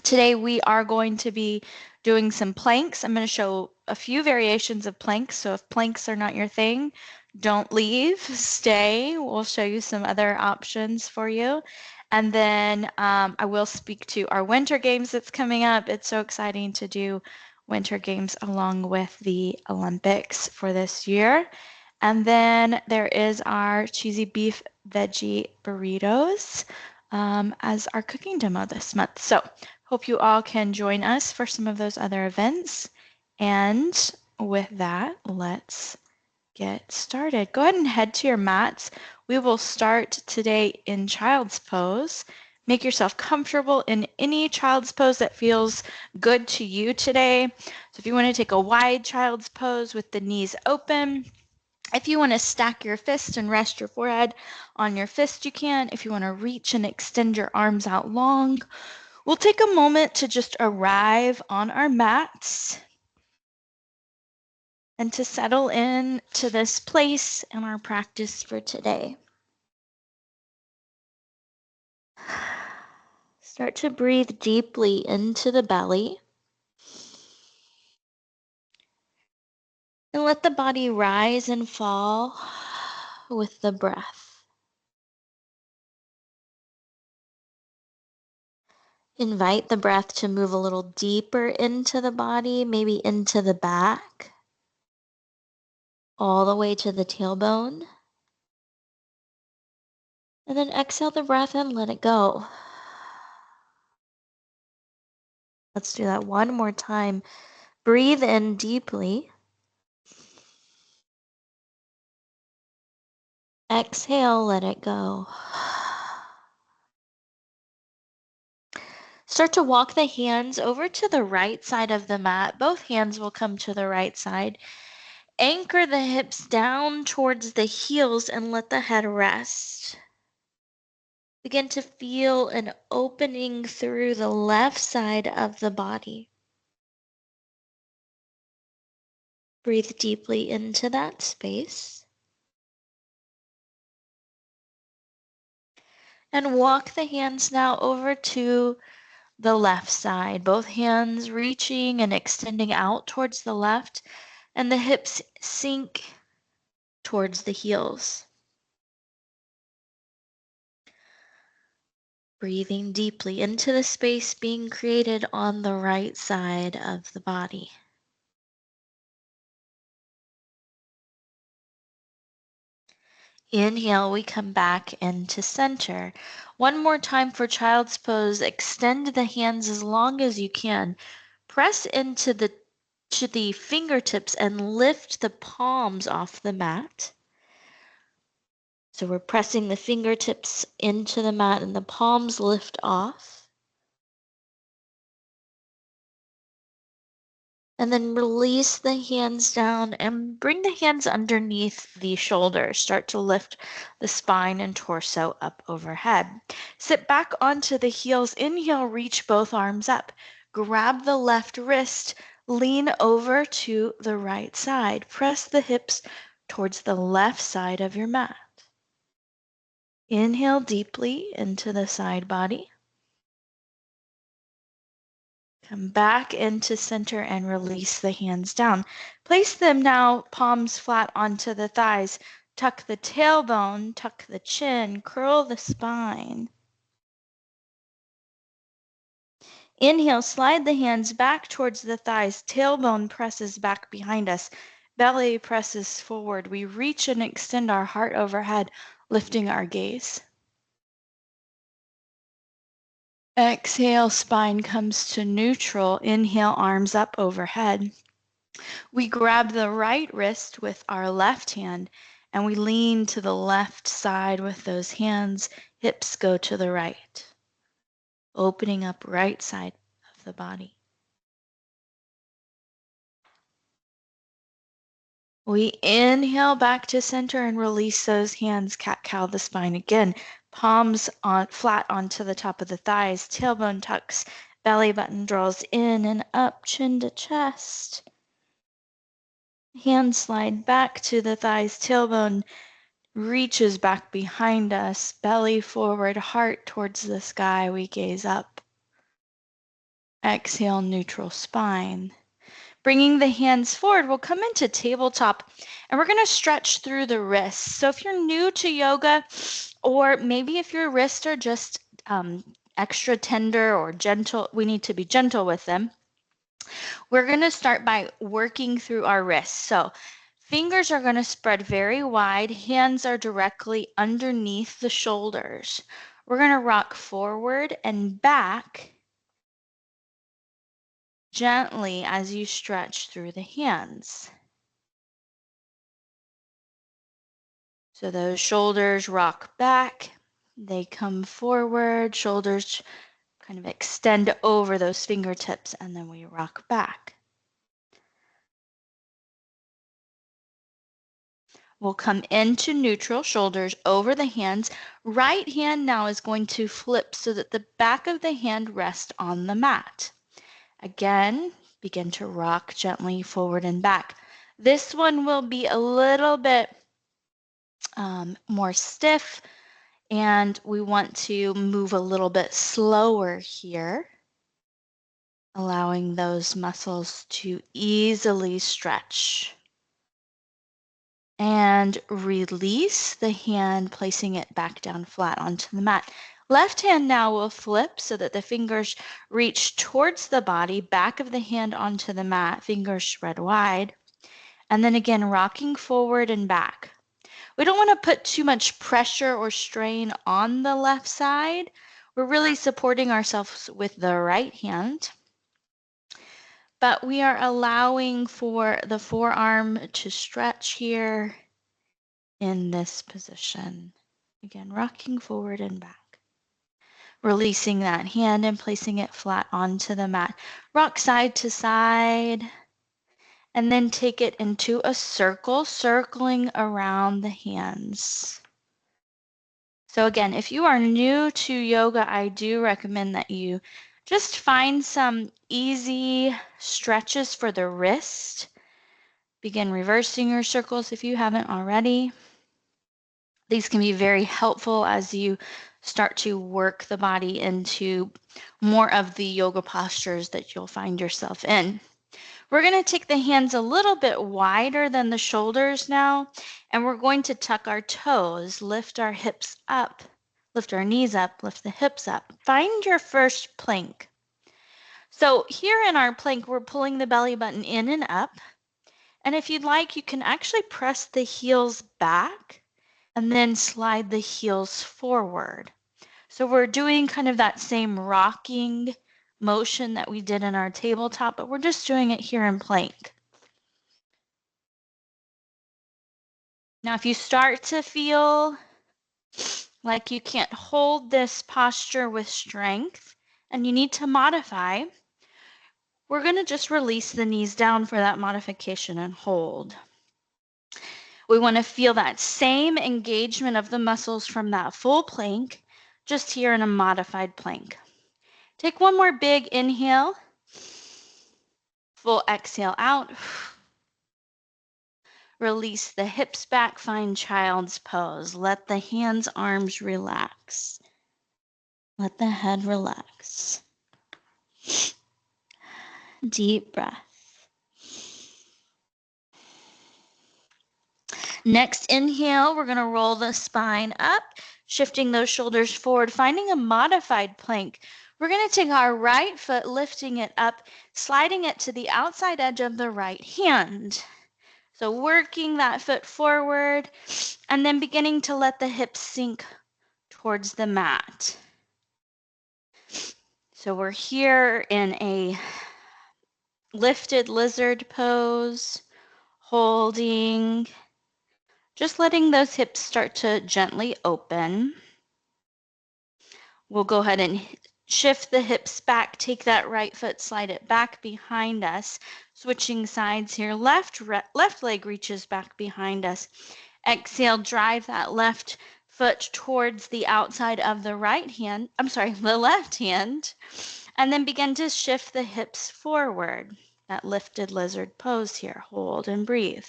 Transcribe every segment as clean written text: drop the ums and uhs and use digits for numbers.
Today we are going to be doing some planks. I'm going to show a few variations of planks. So if planks are not your thing, don't leave, stay. We'll show you some other options for you. And then I will speak to our winter games that's coming up. It's so exciting to do winter games along with the Olympics for this year. And then there is our cheesy beef veggie burritos as our cooking demo this month. So hope you all can join us for some of those other events. And with that, let's get started. Go ahead and head to your mats. We will start today in child's pose. Make yourself comfortable in any child's pose that feels good to you today. So if you want to take a wide child's pose with the knees open, if you want to stack your fists and rest your forehead on your fist, you can. If you want to reach and extend your arms out long, we'll take a moment to just arrive on our mats and to settle in to this place and our practice for today. Start to breathe deeply into the belly and let the body rise and fall with the breath. Invite the breath to move a little deeper into the body, maybe into the back, all the way to the tailbone. And then exhale the breath and let it go. Let's do that one more time. Breathe in deeply. Exhale, let it go. Start to walk the hands over to the right side of the mat. Both hands will come to the right side. Anchor the hips down towards the heels and let the head rest. Begin to feel an opening through the left side of the body. Breathe deeply into that space. And walk the hands now over to the left side, both hands reaching and extending out towards the left, and the hips sink towards the heels. Breathing deeply into the space being created on the right side of the body. Inhale, we come back into center. One more time for child's pose. Extend the hands as long as you can. Press into the fingertips and lift the palms off the mat. So we're pressing the fingertips into the mat and the palms lift off. And then release the hands down and bring the hands underneath the shoulders. Start to lift the spine and torso up overhead. Sit back onto the heels. Inhale, reach both arms up. Grab the left wrist. Lean over to the right side. Press the hips towards the left side of your mat. Inhale deeply into the side body. Come back into center and release the hands down. Place them now, palms flat onto the thighs. Tuck the tailbone, tuck the chin, curl the spine. Inhale, slide the hands back towards the thighs. Tailbone presses back behind us. Belly presses forward. We reach and extend our heart overhead, lifting our gaze. Exhale, spine comes to neutral. Inhale, arms up overhead. We grab the right wrist with our left hand and we lean to the left side with those hands. Hips go to the right, opening up right side of the body. We inhale back to center and release those hands. Cat-cow the spine again. Palms on flat onto the top of the thighs. Tailbone tucks. Belly button draws in and up, chin to chest. Hands slide back to the thighs. Tailbone reaches back behind us. Belly forward, heart towards the sky. We gaze up. Exhale, neutral spine. Bringing the hands forward, we'll come into tabletop and we're going to stretch through the wrists. So if you're new to yoga, or maybe if your wrists are just extra tender or gentle, we need to be gentle with them. We're going to start by working through our wrists. So fingers are going to spread very wide. Hands are directly underneath the shoulders. We're going to rock forward and back gently as you stretch through the hands. So those shoulders rock back, they come forward, shoulders kind of extend over those fingertips, and then we rock back. We'll come into neutral, shoulders over the hands. Right hand now is going to flip so that the back of the hand rests on the mat. Again, begin to rock gently forward and back. This one will be a little bit more stiff, and we want to move a little bit slower here, allowing those muscles to easily stretch. And release the hand, placing it back down flat onto the mat. Left hand now will flip so that the fingers reach towards the body, back of the hand onto the mat, fingers spread wide. And then again, rocking forward and back. We don't want to put too much pressure or strain on the left side. We're really supporting ourselves with the right hand. But we are allowing for the forearm to stretch here in this position. Again, rocking forward and back. Releasing that hand and placing it flat onto the mat. Rock side to side. And then take it into a circle, circling around the hands. So again, if you are new to yoga, I do recommend that you just find some easy stretches for the wrist. Begin reversing your circles if you haven't already. These can be very helpful as you start to work the body into more of the yoga postures that you'll find yourself in. We're going to take the hands a little bit wider than the shoulders now, and we're going to tuck our toes, lift our hips up, lift our knees up, lift the hips up. Find your first plank. So here in our plank, we're pulling the belly button in and up. And if you'd like, you can actually press the heels back and then slide the heels forward. So we're doing kind of that same rocking motion that we did in our tabletop, but we're just doing it here in plank. Now, if you start to feel like you can't hold this posture with strength and you need to modify, we're going to just release the knees down for that modification and hold. We want to feel that same engagement of the muscles from that full plank, just here in a modified plank. Take one more big inhale, full exhale out. Release the hips back, find child's pose. Let the hands, arms relax. Let the head relax. Deep breath. Next inhale, we're going to roll the spine up, shifting those shoulders forward, finding a modified plank. We're going to take our right foot, lifting it up, sliding it to the outside edge of the right hand. So working that foot forward and then beginning to let the hips sink towards the mat. So we're here in a lifted lizard pose, holding, just letting those hips start to gently open. We'll go ahead and shift the hips back, take that right foot, slide it back behind us, switching sides here. Left leg reaches back behind us. Exhale, drive that left foot towards the outside of the the left hand, and then begin to shift the hips forward. That lifted lizard pose here. Hold and breathe.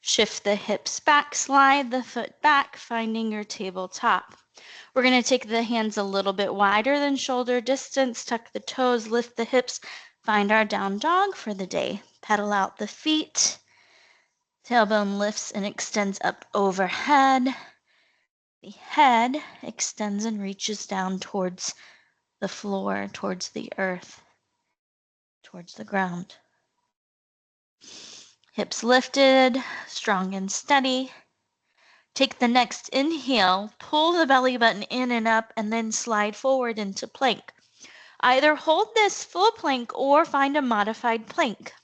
Shift the hips back, slide the foot back, finding your tabletop. We're going to take the hands a little bit wider than shoulder distance, tuck the toes, lift the hips, find our down dog for the day. Pedal out the feet. Tailbone lifts and extends up overhead. The head extends and reaches down towards the floor, towards the earth, towards the ground. Hips lifted, strong and steady. Take the next inhale, pull the belly button in and up, and then slide forward into plank. Either hold this full plank or find a modified plank.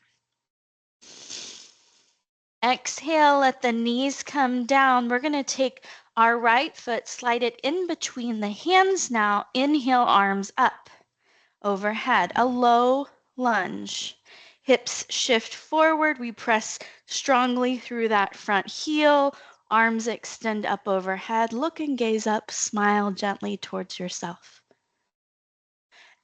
Exhale, let the knees come down. We're going to take our right foot, slide it in between the hands now. Inhale, arms up, overhead, a low lunge. Hips shift forward. We press strongly through that front heel. Arms extend up overhead. Look and gaze up. Smile gently towards yourself.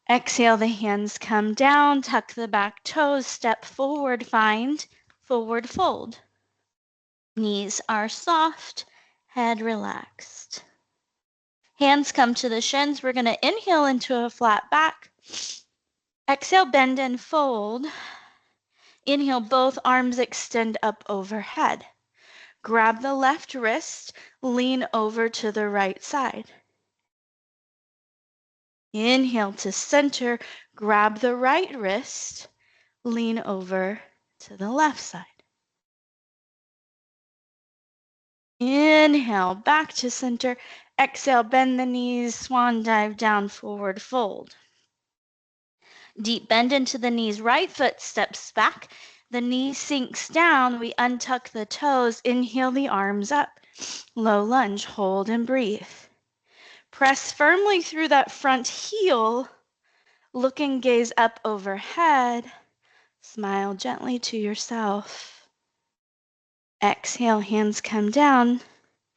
Exhale, the hands come down. Tuck the back toes. Step forward. Find forward fold. Knees are soft. Head relaxed. Hands come to the shins. We're going to inhale into a flat back. Exhale, bend and fold. Inhale, both arms extend up overhead. Grab the left wrist, lean over to the right side. Inhale to center, grab the right wrist, lean over to the left side. Inhale, back to center. Exhale, bend the knees, swan dive down, forward fold. Deep bend into the knees, right foot steps back. The knee sinks down, we untuck the toes, inhale the arms up. Low lunge, hold and breathe. Press firmly through that front heel, look and gaze up overhead. Smile gently to yourself. Exhale, hands come down.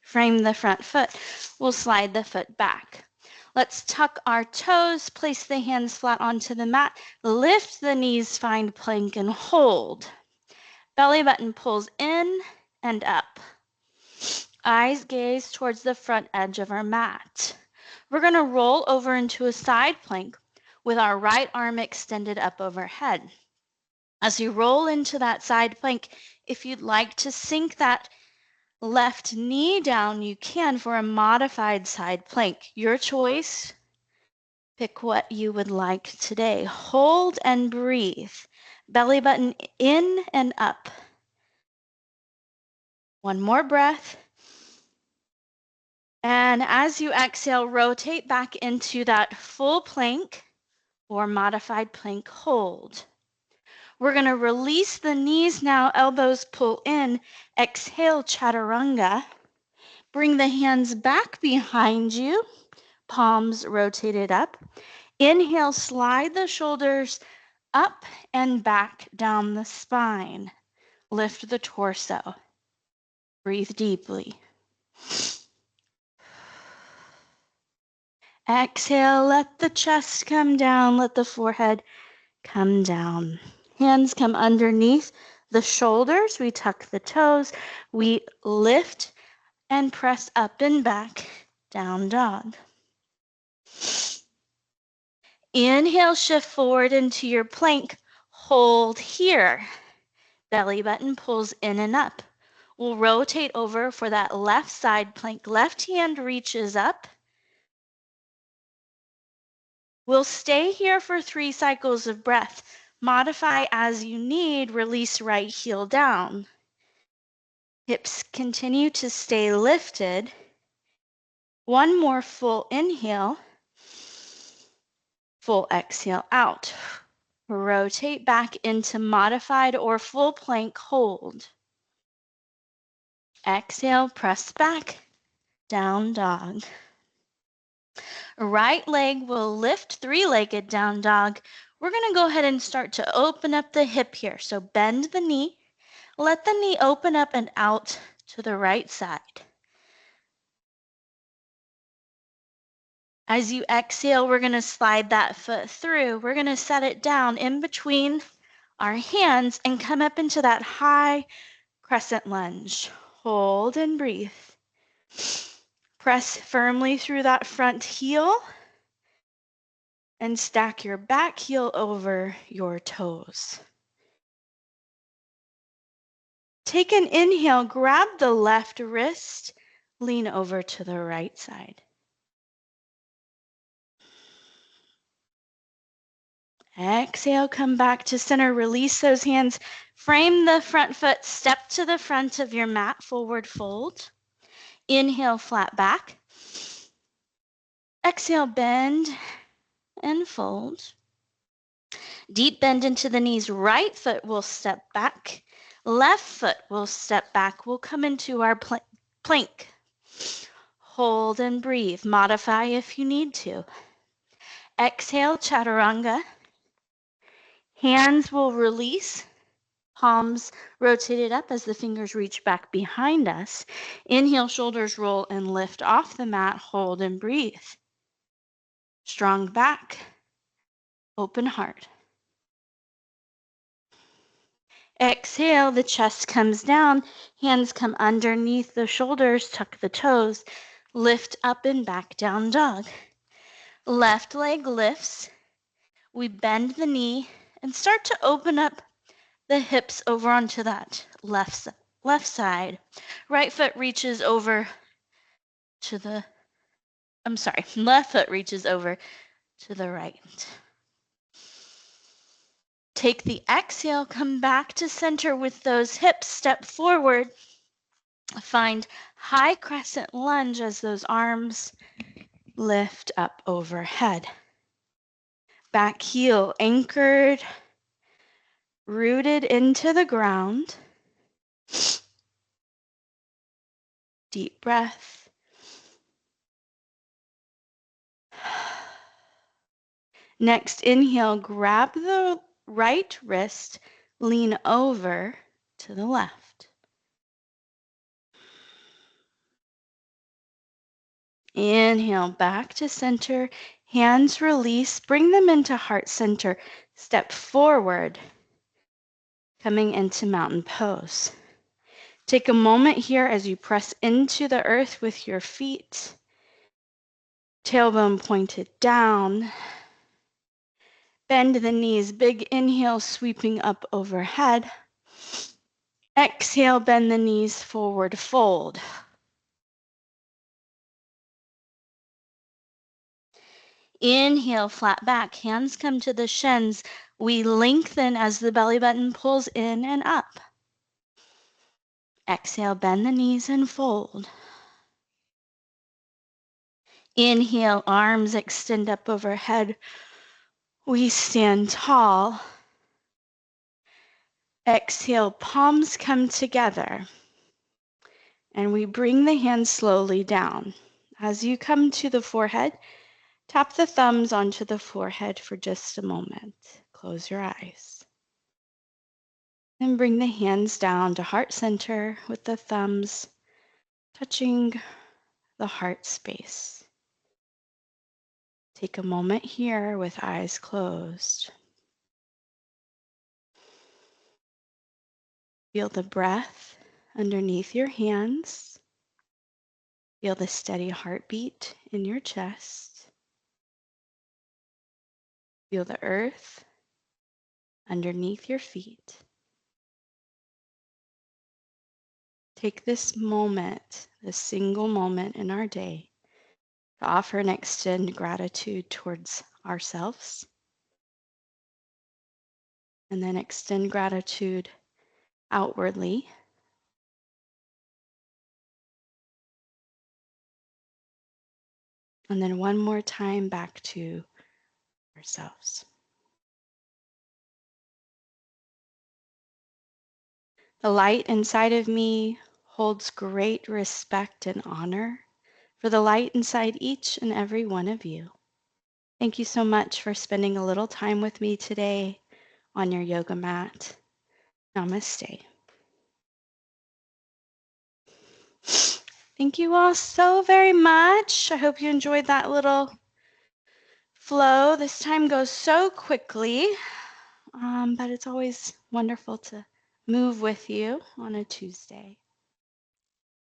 Frame the front foot. We'll slide the foot back. Let's tuck our toes, place the hands flat onto the mat, lift the knees, find plank and hold. Belly button pulls in and up. Eyes gaze towards the front edge of our mat. We're going to roll over into a side plank with our right arm extended up overhead. As you roll into that side plank, if you'd like to sink that left knee down, you can for a modified side plank. Your choice. Pick what you would like today. Hold and breathe. Belly button in and up. One more breath. And as you exhale, rotate back into that full plank or modified plank hold. We're going to release the knees now, elbows pull in. Exhale, chaturanga. Bring the hands back behind you, palms rotated up. Inhale, slide the shoulders up and back down the spine. Lift the torso. Breathe deeply. Exhale, let the chest come down, let the forehead come down. Hands come underneath the shoulders. We tuck the toes. We lift and press up and back, down dog. Inhale, shift forward into your plank. Hold here. Belly button pulls in and up. We'll rotate over for that left side plank. Left hand reaches up. We'll stay here for 3 cycles of breath. Modify as you need. Release right heel down. Hips continue to stay lifted. One more full inhale. Full exhale out. Rotate back into modified or full plank hold. Exhale, press back, down dog. Right leg will lift, 3-legged down dog. We're going to go ahead and start to open up the hip here. So bend the knee, let the knee open up and out to the right side. As you exhale, we're going to slide that foot through. We're going to set it down in between our hands and come up into that high Crescent lunge. Hold and breathe. Press firmly through that front heel and stack your back heel over your toes. Take an inhale, grab the left wrist, lean over to the right side. Exhale, come back to center, release those hands, frame the front foot, step to the front of your mat, forward fold. Inhale, flat back. Exhale, bend and fold. Deep bend into the knees, right foot will step back, left foot will step back. We'll come into our plank. Hold and breathe, modify if you need to. Exhale, chaturanga. Hands will release, palms rotated up as the fingers reach back behind us. Inhale, shoulders roll and lift off the mat, hold and breathe. Strong back, open heart. Exhale, the chest comes down, hands come underneath the shoulders, tuck the toes, lift up and back, down dog. Left leg lifts, we bend the knee and start to open up the hips over onto that left side. Right foot reaches over to the, left foot reaches over to the right. Take the exhale, come back to center with those hips, step forward. Find high crescent lunge as those arms lift up overhead. Back heel anchored, rooted into the ground. Deep breath. Next inhale, grab the right wrist, lean over to the left. Inhale, back to center, hands release, bring them into heart center, step forward, coming into mountain pose. Take a moment here as you press into the earth with your feet, tailbone pointed down. Bend the knees, big inhale sweeping up overhead. Exhale, bend the knees, forward fold. Inhale, flat back, hands come to the shins. We lengthen as the belly button pulls in and up. Exhale, bend the knees and fold. Inhale, arms extend up overhead. We stand tall. Exhale, palms come together. And we bring the hands slowly down. As you come to the forehead, tap the thumbs onto the forehead for just a moment. Close your eyes. And bring the hands down to heart center with the thumbs touching the heart space. Take a moment here with eyes closed. Feel the breath underneath your hands. Feel the steady heartbeat in your chest. Feel the earth underneath your feet. Take this moment, this single moment in our day, to offer and extend gratitude towards ourselves, and then extend gratitude outwardly. And then one more time back to ourselves. The light inside of me holds great respect and honor for the light inside each and every one of you. Thank you so much for spending a little time with me today on your yoga mat. Namaste. Thank you all so very much. I hope you enjoyed that little flow. This time goes so quickly, but it's always wonderful to move with you on a Tuesday.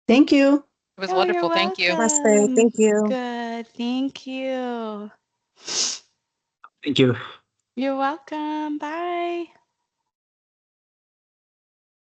Thank you. It was Oh, wonderful. you're Thank you. Namaste. welcome. Thank you. Good. Thank you. Thank you. You're welcome. Bye.